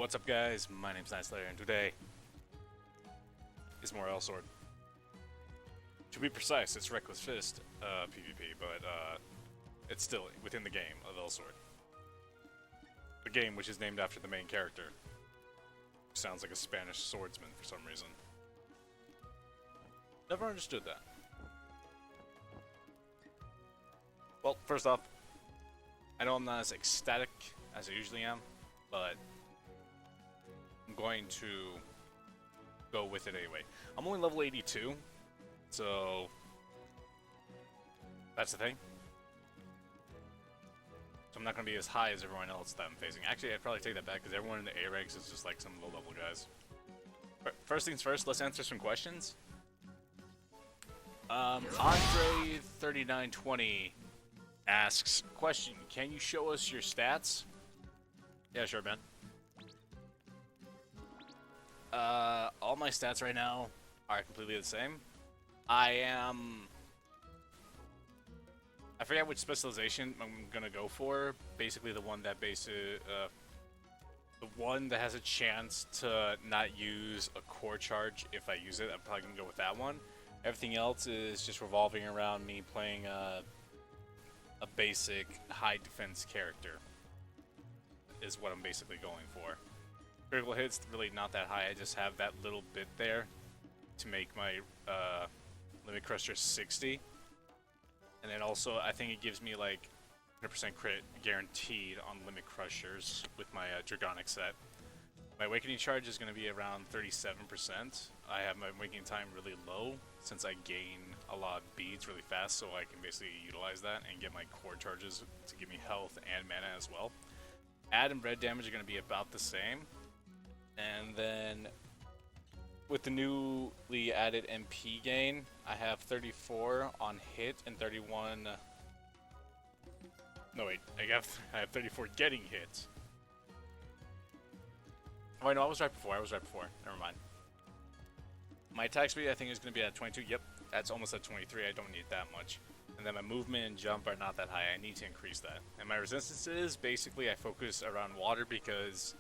What's up, guys? My name's Night Slayer, and today is more L-Sword. To be precise, it's Reckless Fist PvP, but it's still within the game of L-Sword. The game which is named after the main character. Sounds like a Spanish swordsman for some reason. Never understood that. Well, first off, I know I'm not as ecstatic as I usually am, but I'm going to go with it anyway. I'm only level 82, so that's the thing. So I'm not going to be as high as everyone else that I'm facing. Actually, I'd probably take that back, because everyone in the A ranks is just like some low-level guys. First things first, let's answer some questions. Andre3920 asks, question, can you show us your stats? Yeah, sure, man. All my stats right now are completely the same. I forget which specialization I'm gonna go for. Basically, the one that the one that has a chance to not use a core charge if I use it. I'm probably gonna go with that one. Everything else is just revolving around me playing a basic high defense character. Is what I'm basically going for. Critical hits really not that high. I just have that little bit there to make my limit crusher 60. And then also, I think it gives me like 100% crit guaranteed on limit crushers with my Dragonic set. My awakening charge is going to be around 37%. I have my awakening time really low since I gain a lot of beads really fast, so I can basically utilize that and get my core charges to give me health and mana as well. Add and red damage are going to be about the same. And then with the newly added MP gain, I have 34 on hit and 31. No wait, I have 34 getting hit. Oh, no, I was right before. Never mind. My attack speed, I think, is going to be at 22. Yep, that's almost at 23. I don't need that much. And then my movement and jump are not that high. I need to increase that. And my resistances, basically, I focus around water because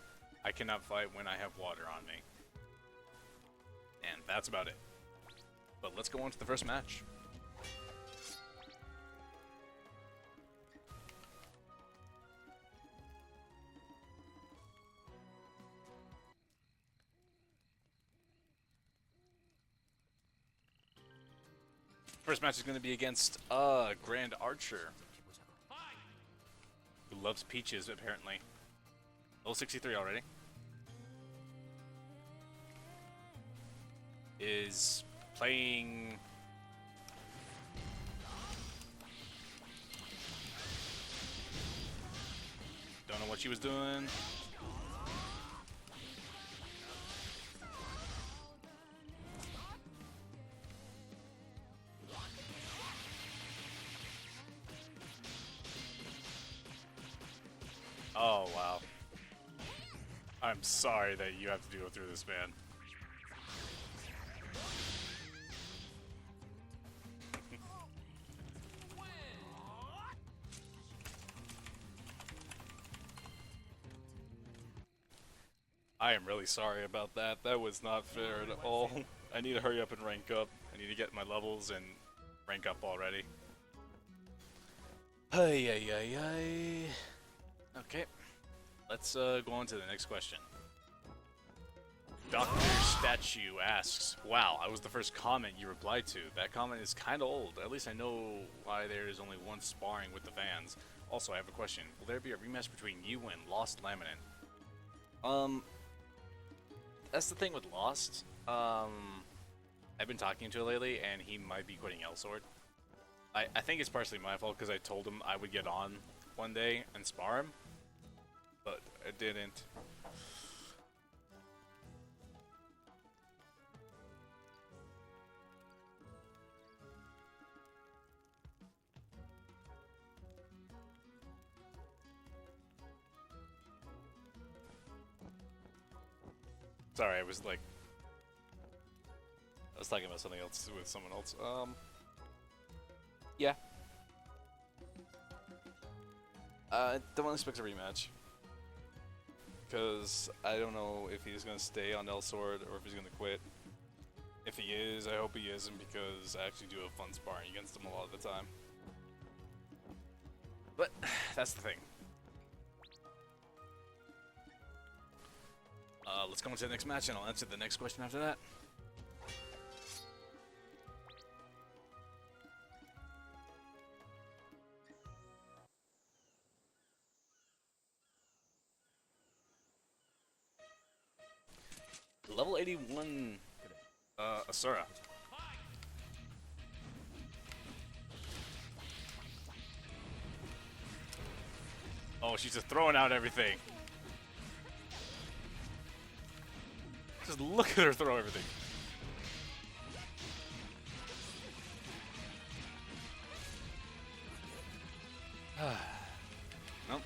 I cannot fight when I have water on me. And that's about it. But let's go on to the first match. First match is going to be against Grand Archer, who loves peaches, apparently. Level 63 already. Is playing... Don't know what she was doing. Oh, wow. I'm sorry that you have to go through this, man. I am really sorry about that. That was not fair at all. I need to hurry up and rank up. I need to get my levels and rank up already. Hey, ay, ay, ay. Okay, let's go on to the next question. Dr. Statue asks, wow, I was the first comment you replied to. That comment is kind of old. At least I know why there is only one sparring with the fans. Also, I have a question. Will there be a rematch between you and Lost Laminate? That's the thing with Lost. I've been talking to him lately, and he might be quitting L-Sword. I think it's partially my fault, because I told him I would get on one day and spar him. But I didn't. Sorry, I was talking about something else with someone else. Yeah. Don't expect a rematch. because I don't know if he's going to stay on El Sword or if he's going to quit. If he is, I hope he isn't, because I actually do have fun sparring against him a lot of the time. But that's the thing. Let's go into the next match and I'll answer the next question after that. Level 81, Asura. Oh, she's just throwing out everything. Just look at her throw everything. Nope.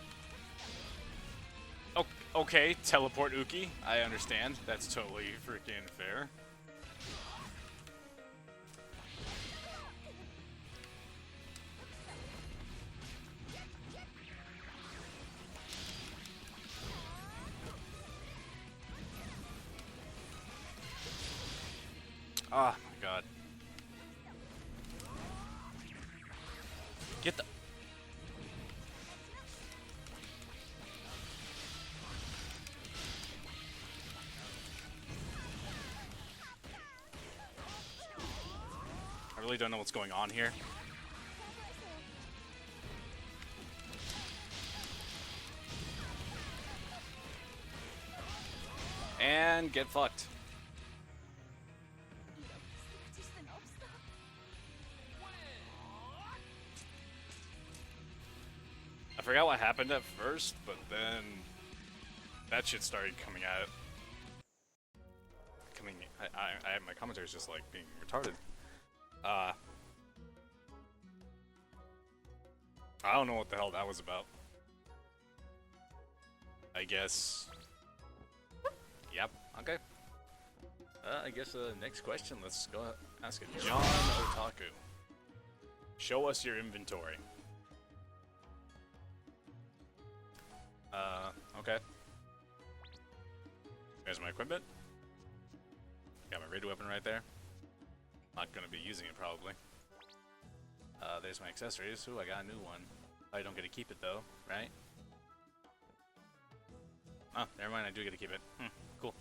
Okay, teleport Uki. I understand. That's totally freaking fair. Oh my god. Get the... I really don't know what's going on here. And get fucked. I forgot what happened at first, but then that shit started coming out. My commentary is just like being retarded. I don't know what the hell that was about. I guess. Yep. Okay. I guess next question. Let's go ask it. John Otaku. Show us your inventory. Okay. There's my equipment. Got my raid weapon right there. Not gonna be using it probably. There's my accessories. Ooh, I got a new one. I don't get to keep it though, right? Oh, never mind. I do get to keep it. Cool.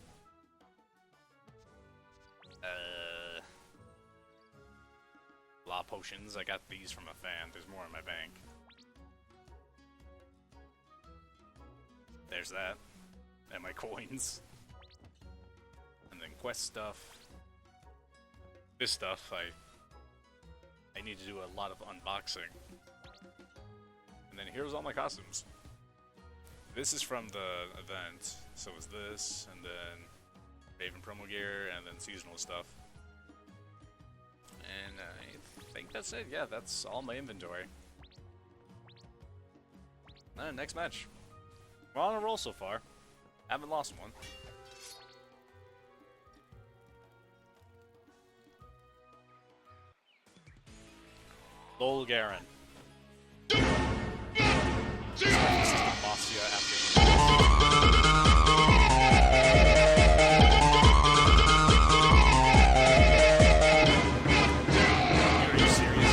Law potions. I got these from a fan. There's more in my bank. There's that. And my coins. And then quest stuff. This stuff, I need to do a lot of unboxing. And then here's all my costumes. This is from the event. So is this, and then Raven promo gear, and then seasonal stuff. And I think that's it. Yeah, that's all my inventory. Next match. We're on a roll so far. Haven't lost one. Lol Garen. Are you serious?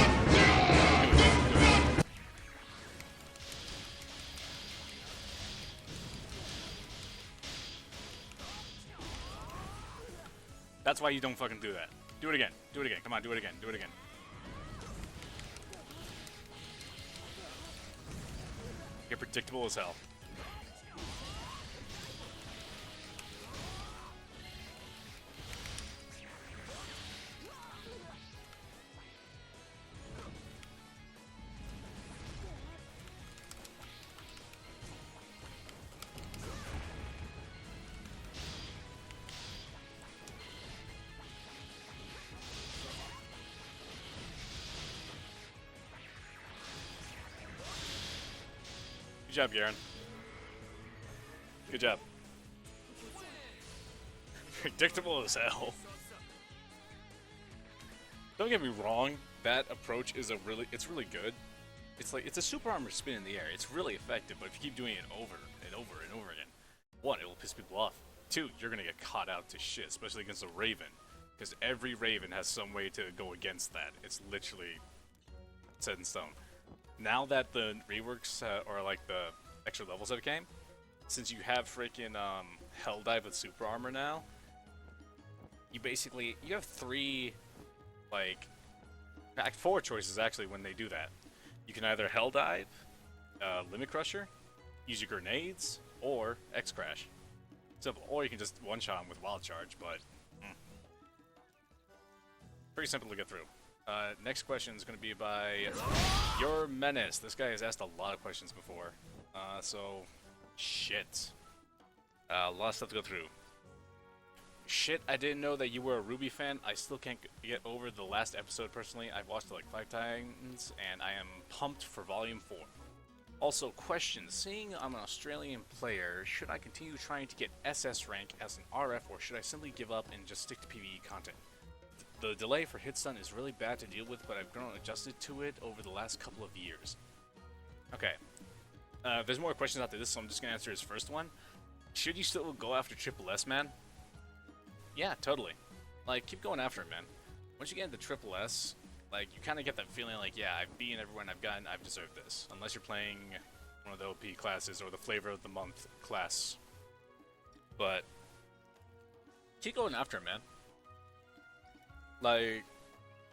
That's why you don't fucking do that. Do it again. Do it again. Come on, do it again. Do it again. You're predictable as hell. Good job, Garen. Good job. Predictable as hell. Don't get me wrong, that approach is it's really good. It's like, it's a super armor spin in the air. It's really effective, but if you keep doing it over and over and over again, one, it will piss people off. 2, you're gonna get caught out to shit, especially against a Raven, because every Raven has some way to go against that. It's literally set in stone. Now that the reworks or like the extra levels that came, since you have freaking Hell Dive with super armor now, you have 3, like, 4 choices actually when they do that. You can either Hell Dive, Limit Crusher, use your grenades, or X Crash. Simple. Or you can just one-shot them with Wild Charge, but pretty simple to get through. Next question is going to be by Your Menace. This guy has asked a lot of questions before, so shit. A lot of stuff to go through. Shit, I didn't know that you were a Ruby fan. I still can't get over the last episode personally. I've watched it like 5 times, and I am pumped for Volume 4. Also, question, seeing I'm an Australian player, should I continue trying to get SS rank as an RF, or should I simply give up and just stick to PvE content? The delay for hitstun is really bad to deal with, but I've grown adjusted to it over the last couple of years. Okay. There's more questions after this, so I'm just going to answer his first one. Should you still go after Triple S, man? Yeah, totally. Like, keep going after it, man. Once you get into Triple S, like, you kind of get that feeling like, yeah, I've beaten everyone I've gotten, I've deserved this. Unless you're playing one of the OP classes or the Flavor of the Month class. But keep going after it, man. Like,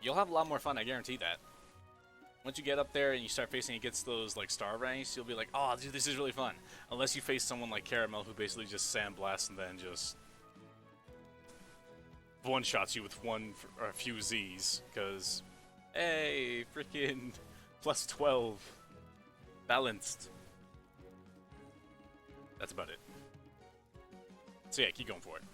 you'll have a lot more fun, I guarantee that. Once you get up there and you start facing against those, like, star ranks, you'll be like, oh, dude, this is really fun. Unless you face someone like Caramel, who basically just sandblasts and then just one-shots you with or a few Z's, because, hey, freaking plus 12. Balanced. That's about it. So yeah, keep going for it.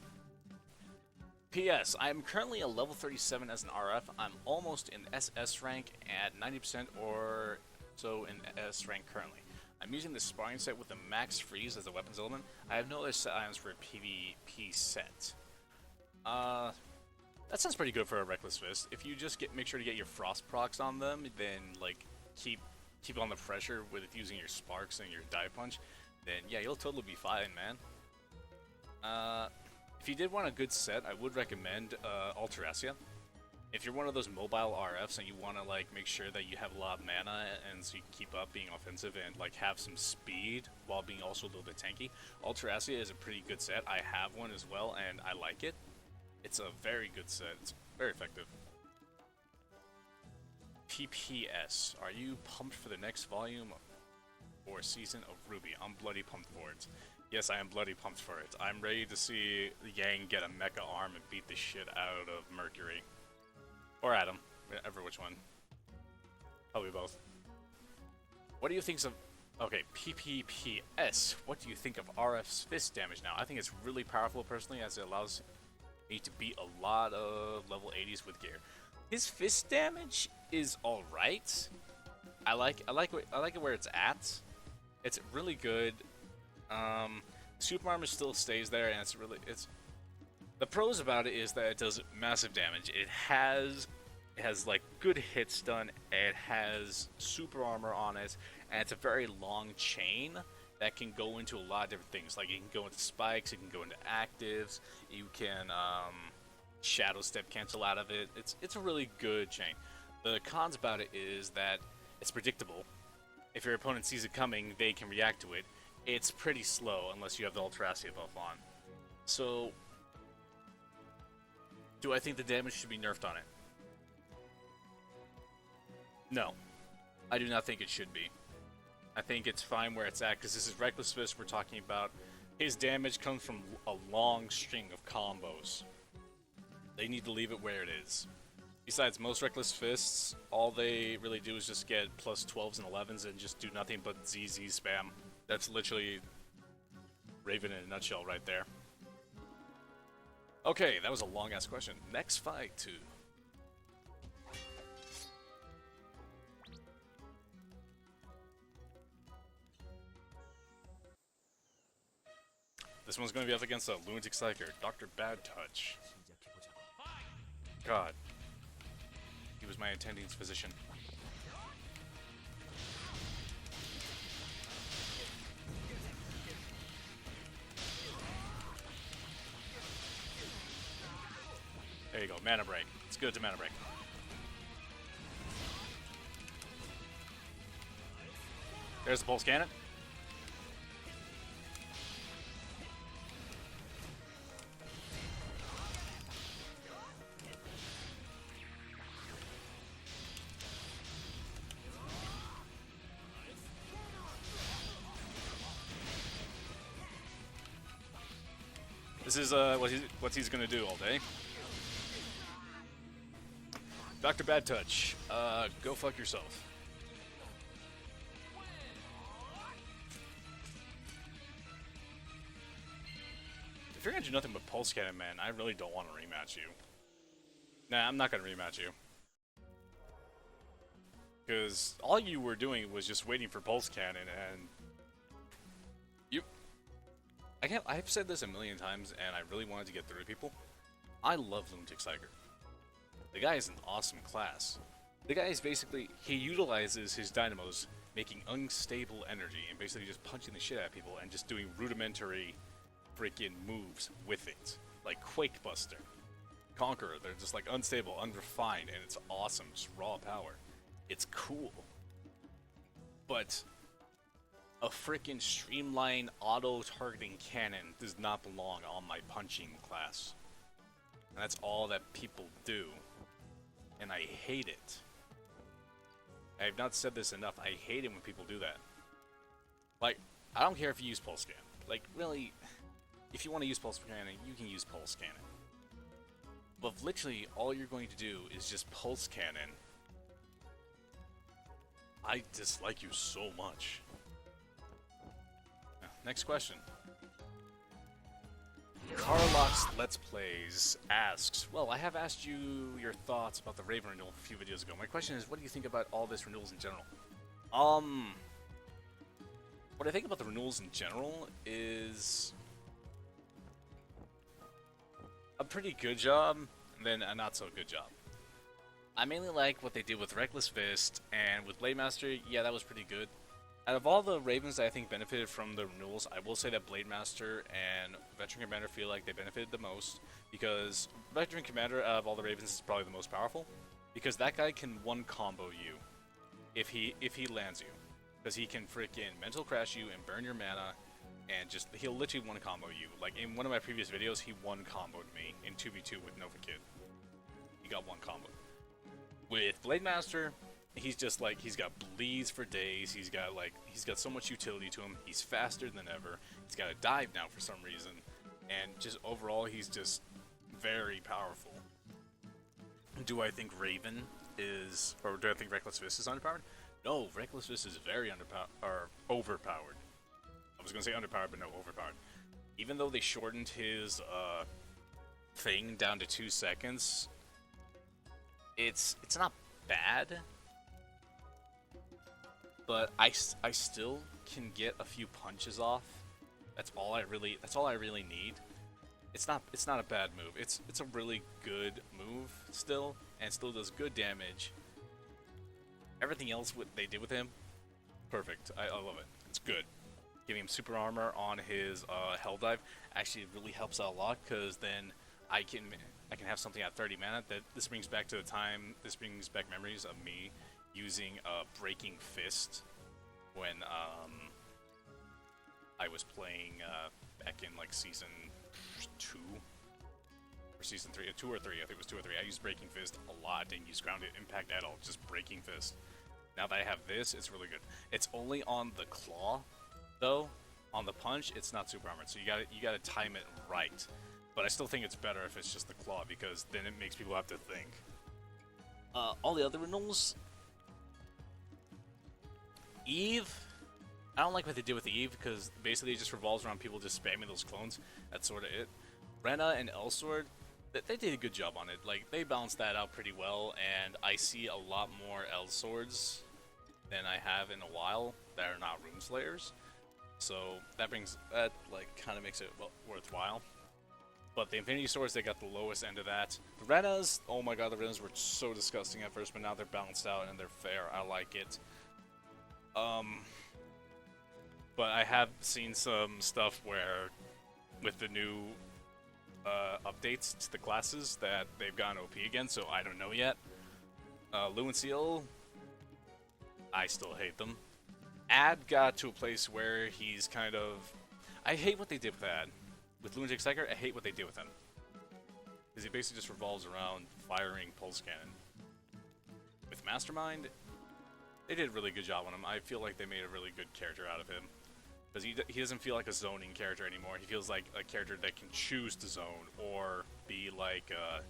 P.S. I am currently a level 37 as an RF. I'm almost in SS rank at 90% or so in S rank currently. I'm using the sparring set with the max freeze as a weapons element. I have no other set items for a PvP set. That sounds pretty good for a Reckless Fist. If you just make sure to get your frost procs on them, then like keep on the pressure with using your sparks and your dive punch, then yeah, you'll totally be fine, man. If you did want a good set, I would recommend Alteracia. If you're one of those mobile RFs and you want to like make sure that you have a lot of mana and so you can keep up being offensive and like have some speed while being also a little bit tanky, Alteracia is a pretty good set. I have one as well and I like it. It's a very good set. It's very effective. PPS. Are you pumped for the next volume or season of Ruby? I'm bloody pumped for it. Yes, I am bloody pumped for it. I'm ready to see Yang get a mecha arm and beat the shit out of Mercury. Or Adam. Whichever which one. Probably both. What do you think of... Okay, PPPS. What do you think of RF's fist damage now? I think it's really powerful personally, as it allows me to beat a lot of level 80s with gear. His fist damage is alright. I like it where it's at. It's really good. Super armor still stays there, and it's the pros about it is that it does massive damage. It has like good hits done. It has super armor on it, and it's a very long chain that can go into a lot of different things. Like, it can go into spikes, it can go into actives, you can shadow step cancel out of it. It's a really good chain. The cons about it is that it's predictable. If your opponent sees it coming, they can react to it. It's pretty slow unless you have the Alteracia buff on. So, do I think the damage should be nerfed on it? No. I do not think it should be. I think it's fine where it's at, because this is Reckless Fist we're talking about. His damage comes from a long string of combos. They need to leave it where it is. Besides, most Reckless Fists, all they really do is just get plus 12s and 11s and just do nothing but ZZ spam. That's literally Raven in a nutshell right there. Okay, that was a long-ass question. Next fight, too. This one's going to be up against a Lunatic Psyker, Dr. Bad Touch. God. He was my attending's physician. There you go, mana break. It's good to mana break. There's the pulse cannon. This is what he's gonna do all day. Dr. Bad Touch, go fuck yourself. If you're gonna do nothing but pulse cannon, man, I really don't want to rematch you. Nah, I'm not gonna rematch you. Because all you were doing was just waiting for pulse cannon, and I've said this a million times, and I really wanted to get through to people. I love Lunatic Tiger. The guy is an awesome class. The guy is basically, he utilizes his dynamos, making unstable energy, and basically just punching the shit out of people, and just doing rudimentary freaking moves with it. Like Quake Buster, Conqueror, they're just like unstable, unrefined, and it's awesome, just raw power. It's cool. But a freaking streamlined auto-targeting cannon does not belong on my punching class. And that's all that people do. And I hate it. I have not said this enough. I hate it when people do that. Like, I don't care if you use pulse scan. Like, really, if you want to use pulse cannon, you can use pulse cannon. But if literally all you're going to do is just pulse cannon, I dislike you so much. Next question. Carlox Let's Plays asks, well, I have asked you your thoughts about the Raven renewal a few videos ago. My question is, what do you think about all this renewals in general? What I think about the renewals in general is a pretty good job, and then a not so good job. I mainly like what they did with Reckless Fist, and with Blade Master, yeah, that was pretty good. Out of all the Ravens that I think benefited from the renewals, I will say that Blade Master and Veteran Commander feel like they benefited the most, because Veteran Commander out of all the Ravens is probably the most powerful, because that guy can one combo you if he lands you, because he can freaking mental crash you and burn your mana, and just he'll literally one combo you. Like in one of my previous videos, he one comboed me in 2v2 with Nova Kid. He got one combo. With Blade Master, he's just like, he's got bleeds for days, he's got so much utility to him, he's faster than ever, he's got a dive now for some reason, and just overall he's just very powerful. Do I think Raven is, or do I think Reckless Fist is underpowered? No, Reckless Fist is very overpowered. I was gonna say underpowered, but no, overpowered. Even though they shortened his thing down to 2 seconds, it's not bad. But I still can get a few punches off. That's all I really need. It's not a bad move. It's a really good move still, and still does good damage. Everything else what they did with him, perfect. I love it. It's good. Giving him super armor on his hell dive actually really helps out a lot, because then I can have something at 30 mana. This brings back memories of me using Breaking Fist when I was playing back in like season 2 or season 3, 2 or 3. I think it was 2 or 3. I used Breaking Fist a lot, didn't use Grounded Impact at all, just Breaking Fist. Now that I have this, it's really good. It's only on the claw though. On the punch, it's not super armored, so you gotta time it right. But I still think it's better if it's just the claw, because then it makes people have to think. All the other renewals, Eve, I don't like what they did with the Eve, because basically it just revolves around people just spamming those clones. That's sort of it. Rena and Elsword, they did a good job on it. Like, they balanced that out pretty well, and I see a lot more Elswords than I have in a while that are not Rune Slayers. So that kind of makes it worthwhile. But the Infinity Swords, they got the lowest end of that. The Renas, oh my god, the Renas were so disgusting at first, but now they're balanced out and they're fair. I like it. But I have seen some stuff where, with the new updates to the classes that they've gotten OP again, so I don't know yet. Lu and Ciel, I still hate them. Ad got to a place where he's kind of... I hate what they did with Ad. With Lunatic Striker, I hate what they did with him. Because he basically just revolves around firing Pulse Cannon. With Mastermind, they did a really good job on him. I feel like they made a really good character out of him. Because he doesn't feel like a zoning character anymore. He feels like a character that can choose to zone or be like a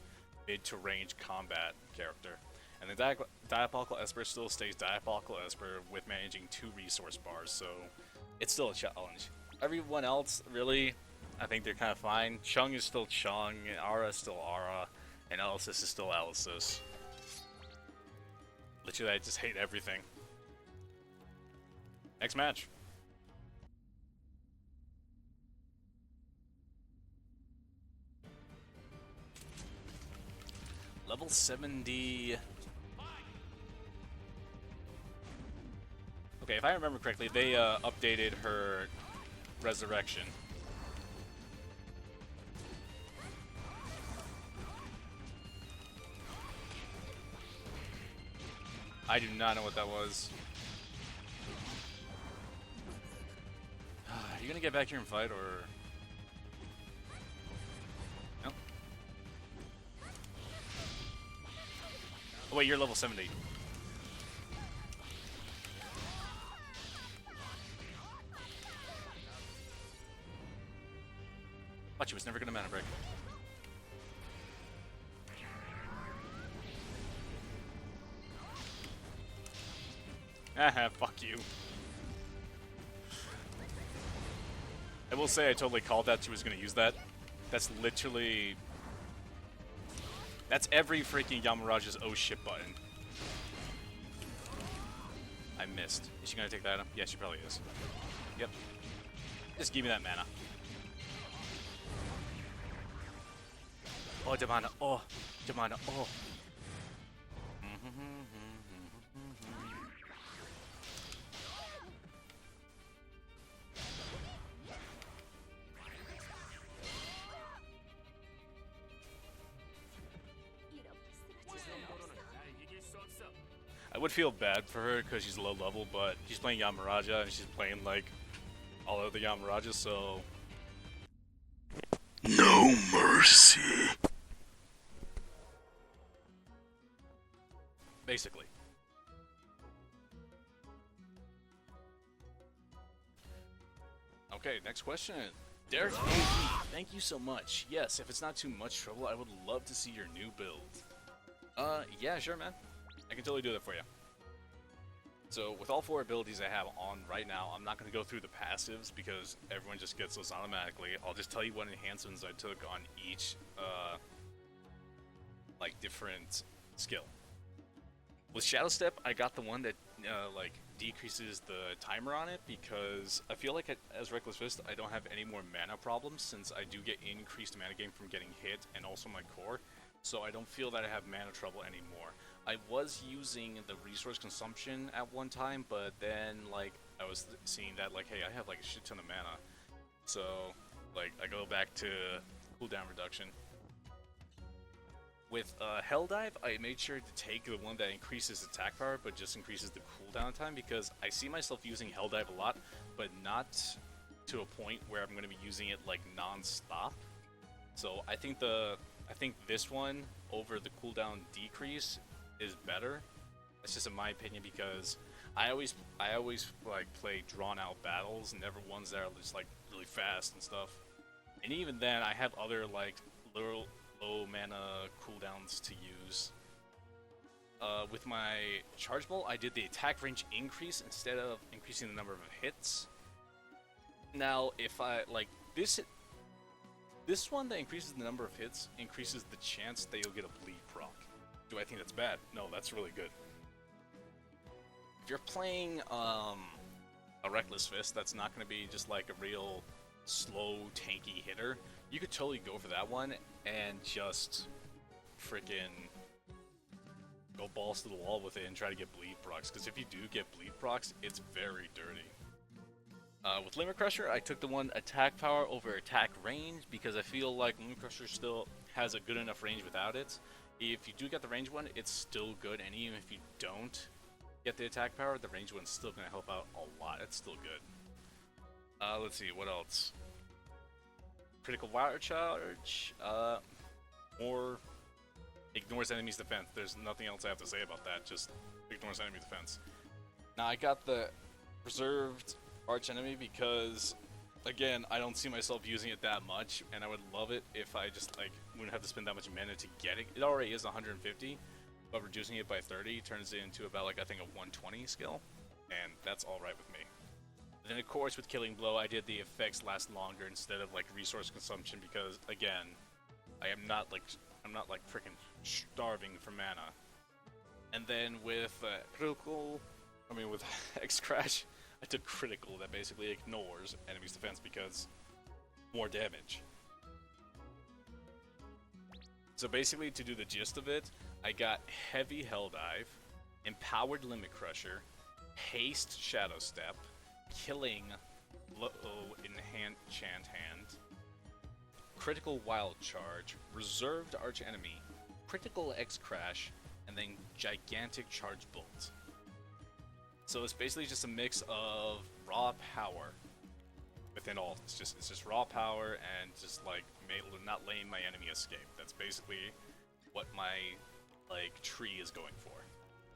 mid-to-range combat character. And the Diabolical Esper still stays Diabolical Esper with managing 2 resource bars, so it's still a challenge. Everyone else, really, I think they're kind of fine. Chung is still Chung, Ara is still Ara, and Elysis is still Elysis. Literally, I just hate everything. Next match. Level 70... Okay, if I remember correctly, they updated her resurrection. I do not know what that was. Are you gonna get back here and fight, or...? No. Oh wait, you're level 70. Thought she was never gonna mana break. Haha, fuck you. I will say I totally called that she was gonna use that. That's literally... That's every freaking Yama Raja's oh shit button. I missed. Is she gonna take that item? Yeah, she probably is. Yep. Just give me that mana. Oh, the mana. Oh, the mana. Oh. I would feel bad for her because she's low level, but she's playing Yama Raja and she's playing like all of the Yama Rajas, so... No mercy. Basically. Okay, next question. Derek AV, thank you so much. Yes, if it's not too much trouble, I would love to see your new build. Yeah, sure, man. I can totally do that for you. So, with all 4 abilities I have on right now, I'm not going to go through the passives because everyone just gets those automatically. I'll just tell you what enhancements I took on each, like, different skill. With Shadow Step, I got the one that, like, decreases the timer on it because I feel like as Reckless Fist, I don't have any more mana problems since I do get increased mana gain from getting hit and also my core. So I don't feel that I have mana trouble anymore. I was using the resource consumption at one time, but then, like, I was seeing that, like, hey, I have, like, a shit ton of mana. So, like, I go back to cooldown reduction. With Hell Dive, I made sure to take the one that increases attack power, but just increases the cooldown time, because I see myself using Hell Dive a lot, but not to a point where I'm going to be using it, like, non-stop. So I think this one over the cooldown decrease is better. That's just in my opinion because I always like play drawn out battles, never ones that are just like really fast and stuff. And even then, I have other like low mana cooldowns to use. With my charge bolt, I did the attack range increase instead of increasing the number of hits. Now, if I like this one that increases the number of hits increases the chance that you'll get a bleed proc. Do I think that's bad? No, that's really good. If you're playing a Reckless Fist that's not going to be just like a real slow, tanky hitter, you could totally go for that one and just freaking go balls to the wall with it and try to get bleed procs. Because if you do get bleed procs, it's very dirty. With Limit Crusher, I took the one attack power over attack range because I feel like Limit Crusher still has a good enough range without it. If you do get the range one, it's still good, and even if you don't get the attack power, the range one's still going to help out a lot. It's still good. Let's see, what else? Critical Wire Charge, more ignores enemy's defense. There's nothing else I have to say about that, just ignores enemy defense. Now I got the Preserved Arch Enemy because, again, I don't see myself using it that much, and I would love it if I just, like, wouldn't have to spend that much mana to get it. It already is 150, but reducing it by 30 turns it into about, like, I think a 120 skill, and that's alright with me. Then, of course, with Killing Blow, I did the effects last longer instead of, like, resource consumption because, again, I'm not, like, freaking starving for mana. And then with with X-Crash, I took critical that basically ignores enemy's defense because more damage. So basically, to do the gist of it, I got Heavy Helldive, Empowered Limit Crusher, Haste Shadow Step, Killing Blow Enchant Hand, Critical Wild Charge, Reserved Arch Enemy, Critical X-Crash, and then Gigantic Charge Bolt. So it's basically just a mix of raw power within all. It's just raw power and just like not letting my enemy escape. That's basically what my tree is going for.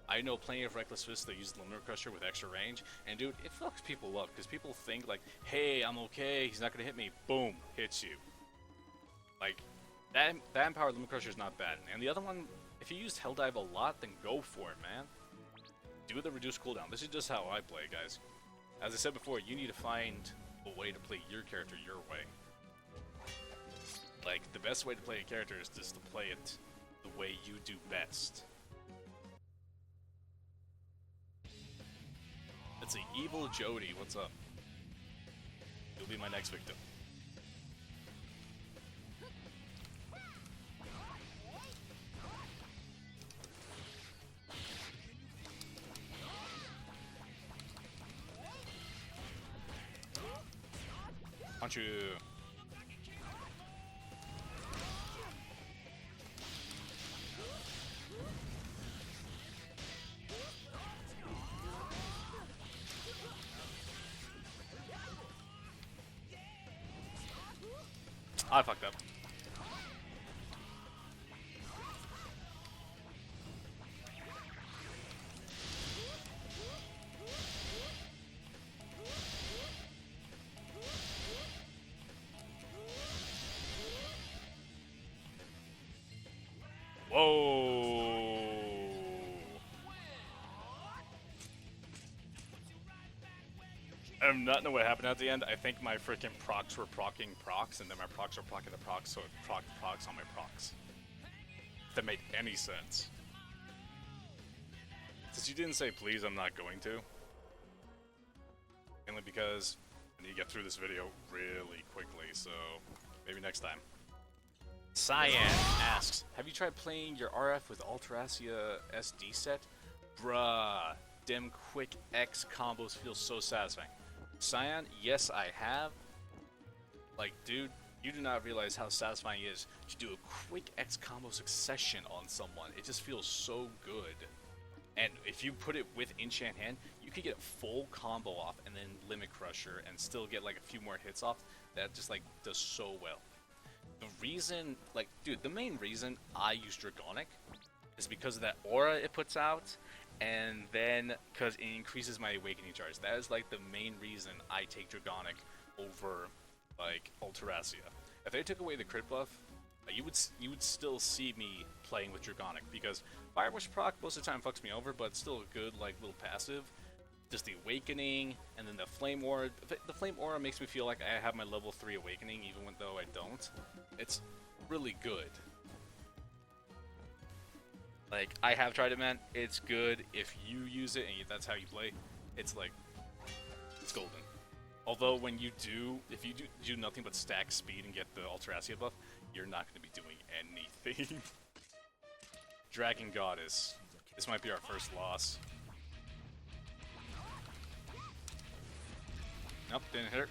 I know plenty of Reckless Fists that use Limit Crusher with extra range, and dude, it fucks people up because people think like, hey, I'm okay, he's not gonna hit me. Boom, hits you. Like that empowered Limit Crusher is not bad. And the other one, if you used Helldive a lot, then go for it, man. Do the reduced cooldown. This is just how I play, guys. As I said before, you need to find a way to play your character your way. Like, the best way to play a character is just to play it the way you do best. Let's see, Evil Jody, what's up? You'll be my next victim. Punch you. I fucked up. Whoa! I do not know what happened at the end. I think my freaking procs were procking procs, and then my procs were procking the procs, so it procced procs on my procs. If that made any sense. Since you didn't say please, I'm not going to. Mainly because I need to get through this video really quickly, so maybe next time. Cyan asks, have you tried playing your RF with Alteracia SD set? Bruh, dem quick X combos feel so satisfying. Cyan, yes I have. Like, dude, you do not realize how satisfying it is to do a quick X combo succession on someone. It just feels so good. And if you put it with Enchant Hand, you could get a full combo off and then Limit Crusher and still get like a few more hits off. That just like does so well. The reason, like, dude, the main reason I use Dragonic is because of that aura it puts out, and then because it increases my Awakening charge. That is like the main reason I take Dragonic over like Alteracia. If they took away the crit buff, you would still see me playing with Dragonic because Fire Wish proc most of the time fucks me over, but it's still a good like little passive. Just the Awakening, and then the Flame Aura. The Flame Aura makes me feel like I have my level 3 Awakening, even though I don't. It's really good. Like, I have tried it, man. It's good if you use it, and that's how you play. It's like, it's golden. Although, when you do, if you do nothing but stack speed and get the Alteracia buff, you're not going to be doing anything. Dragon Goddess. This might be our first loss. Nope, didn't hit her.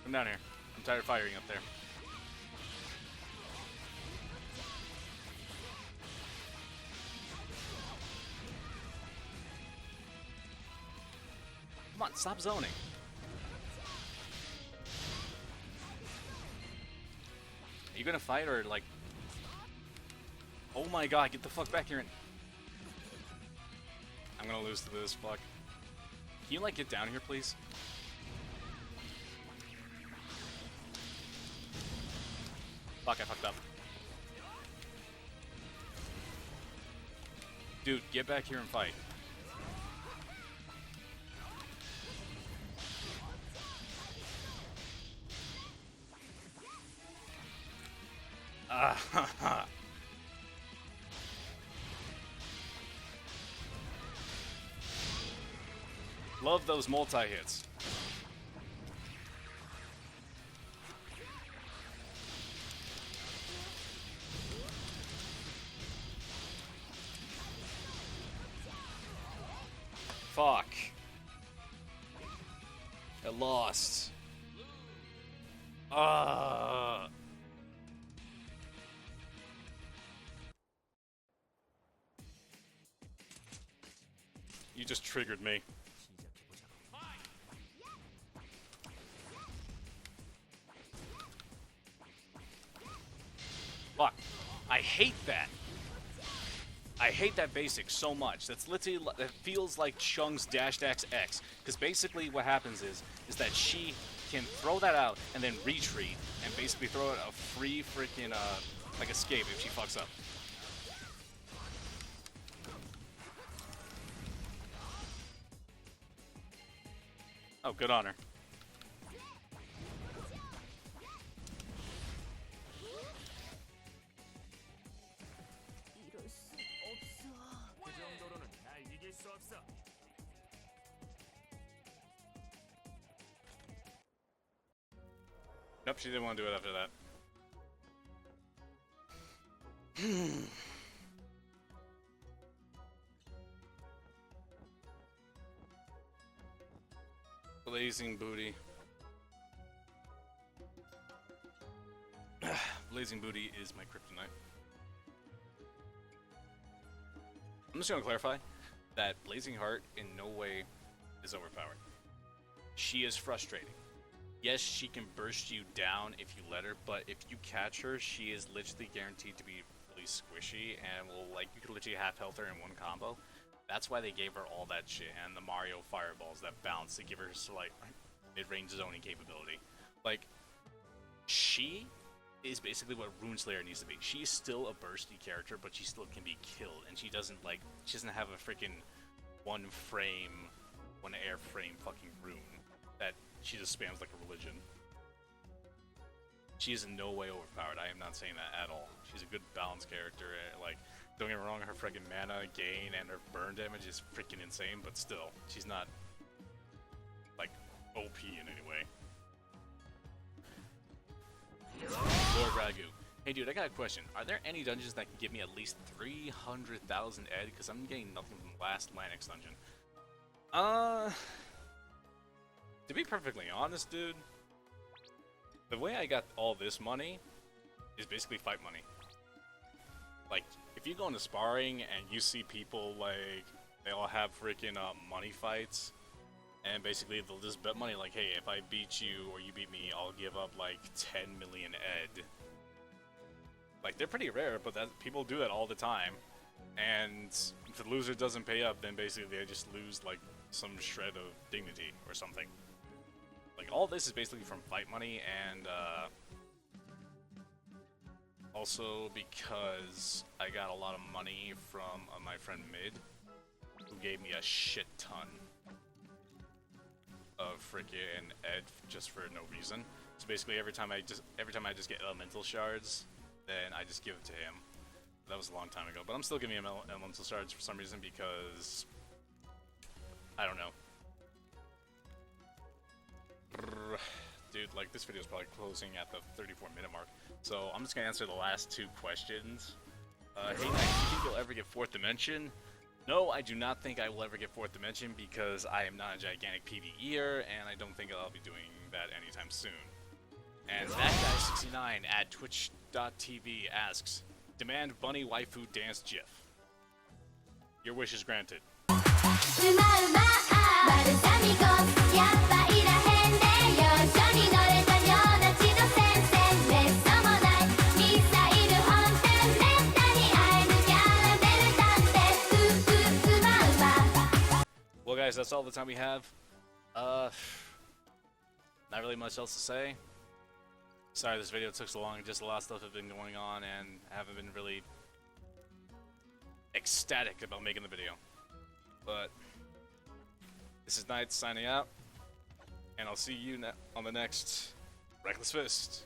Come down here. I'm tired of firing up there. Come on, stop zoning. Are you gonna fight or like... Oh my god, get the fuck back here and... I'm gonna lose to this, fuck. Can you like get down here, please? Fuck, I fucked up. Dude, get back here and fight. Ah, love those multi-hits. Fuck. I lost. You just triggered me. Fuck. I hate that. I hate that basic so much. That's literally, that feels like Chung's dash dash X. Because basically what happens is that she can throw that out and then retreat and basically throw out a free freaking like escape if she fucks up. Oh, good on her. Nope, she didn't want to do it after that. Blazing booty. Blazing booty is my kryptonite. I'm just gonna clarify that Blazing Heart in no way is overpowered. She is frustrating. Yes, she can burst you down if you let her, but if you catch her, she is literally guaranteed to be really squishy and will, like, you could literally half health her in one combo. That's why they gave her all that shit and the Mario fireballs that bounce to give her, like, mid-range zoning capability. Like, she is basically what Runeslayer needs to be. She's still a bursty character, but she still can be killed, and she doesn't, like, she doesn't have a freaking one airframe fucking rune that she just spams like a religion. She is in no way overpowered. I am not saying that at all. She's a good balanced character. Like, don't get me wrong, her freaking mana gain and her burn damage is freaking insane, but still, she's not, like, OP in any way. Lord Ragu. Hey dude, I got a question. Are there any dungeons that can give me at least 300,000 ed? Because I'm getting nothing from the last Lanix dungeon. To be perfectly honest, dude, the way I got all this money is basically fight money. Like, if you go into sparring and you see people, like, they all have freaking money fights, and basically they'll just bet money, like, hey, if I beat you or you beat me, I'll give up, like, 10 million ed. Like, they're pretty rare, but people do that all the time. And if the loser doesn't pay up, then basically they just lose, like, some shred of dignity or something. Like, all this is basically from fight money, and also because I got a lot of money from my friend Mid, who gave me a shit ton of freaking ed just for no reason. So basically, every time I just get elemental shards, then I just give it to him. That was a long time ago, but I'm still giving him elemental shards for some reason because I don't know. dude. Like, this video is probably closing at the 34-minute mark. So I'm just gonna answer the last 2 questions. Hey, Max, do you think you'll ever get 4th Dimension? No, I do not think I will ever get 4th Dimension because I am not a gigantic PvEer, and I don't think I'll be doing that anytime soon. And ThatGuy69 at twitch.tv asks, demand bunny waifu dance gif. Your wish is granted. Well, guys, that's all the time we have. Not really much else to say. Sorry this video took so long, just a lot of stuff has been going on and I haven't been really ecstatic about making the video. But this is Knight signing out, and I'll see you on the next Reckless Fist.